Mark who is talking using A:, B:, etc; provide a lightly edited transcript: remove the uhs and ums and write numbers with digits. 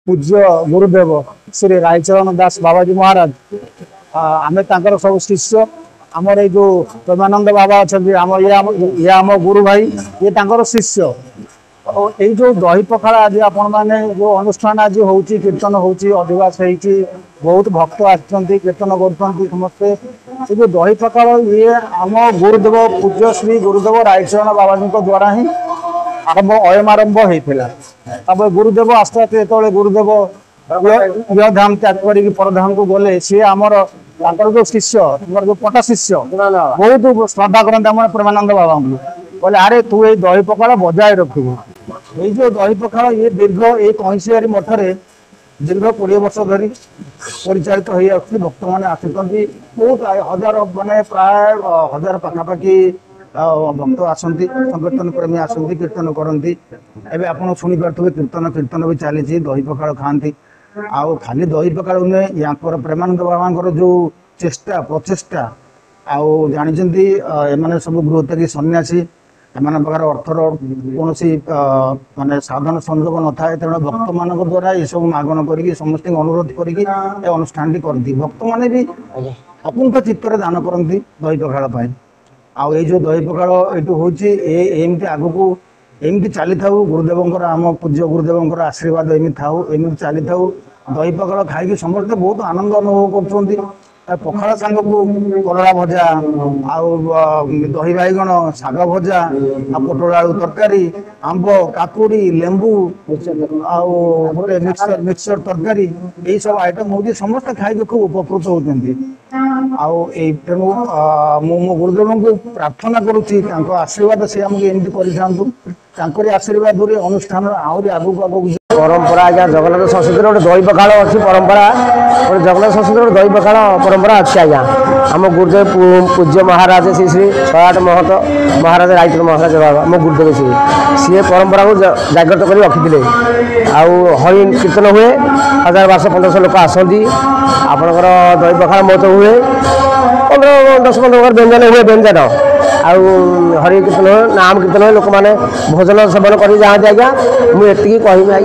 A: पूज्य गुरुदेव श्री रायचरण दास बाबाजी महाराज आम सब शिष्य आमर जो प्रेमानंद बाबा अच्छा ये आम गुरु भाई ये शिष्य ये जो दही पखाड़ आज आपण मैंने जो अनुष्ठान आज हो कीर्तन होदिवास बहुत भक्त कीर्तन कर समस्ते ये जो दही पखाड़ ये आम गुरुदेव पूज्य श्री गुरुदेव रायचरण बाबाजी द्वारा ही आरंभ अयमारंभ होता गुरुदेव आस्ते आस्ते जो गुरुदेव धाम त्याग कर परधाम को गले सी आमर जो शिष्य जो पटा शिष्य बहुत श्रद्धा करते प्रेमानंद बाबा बोले अरे तू ये दही पखाड़ बजाय रखू ये जो दही पखाड़ ये दीर्घ एक कंसियारी मठरे दीर्घ 20 वर्ष धरी परिचालित हो भक्त मैंने आसुच्च बहुत हजार मानने प्राय 1000 पाखापाखि भक्त आसती संकीर्तन प्रेमी आसती कीर्तन करती एवं आप शुणी पारे कीर्तन कीर्तन भी चली दही पखाड़ खाती आउ खाली दही पखाड़ नुहे या प्रेमानंद बाबा जो चेष्टा प्रचेषा आउ जानते एम सब गृहत्यागी सन्यासी एम पाखे अर्थर कौन मानने साधन संजोग न था तेणु भक्त मान द्वारा ये सब मागण कर समस्त अनुरोध कर अनुष्ठान करती भक्त मैंने भी अकुंठ चित्तर दान करती दही पखाड़ आउ ये जो दही पखाड़ ये होमती आग को एमती चली था गुरुदेव आम पूज्य गुरुदेव आशीर्वाद एमती था एमती चली था दही पखाड़ खाई समस्ते बहुत आनंद अनुभव कर पखाड़ सांग को कलरा भजा आउ दही बैगण शाग भजा पोटल आलू तरकारी आंब काकुड़ी लेंबू आउ गोटे मिक्सचर तरकारी यही सब आइटम हो समस्त खाई खूब उपकृत होती तेणु मो गुरुदेव को प्रार्थना करुच्ची आशीर्वाद से आमको एमती कर आशीर्वाद अनुष्ठान आहरी आगू आगू
B: परंपरा आज्ञा जगन्नाथ संस्कृति गोटे दही पखाड़ अच्छी परंपरा गोटे जगन्नाथ संस्कृति गोटे दही पखाड़ परंपरा अच्छी आज्ञा आम गुरुदेव पूज्य महाराज श्री श्री 108 महत महाराज रायचरण महाराज बाबा मो गुरुदेव सी परंपरा को जागृत कर रखी हरि कीर्तन हुए 1000-1200 लोक आसती आपणकर दही पखाड़ महोत्सव हुए 10-15 व्यंजन हुए व्यंजन आउ हरि कीर्तन नाम कीर्तन लोक मैंने भोजन सेवन कर जाती आज्ञा मुझे कहमी आज्ञा।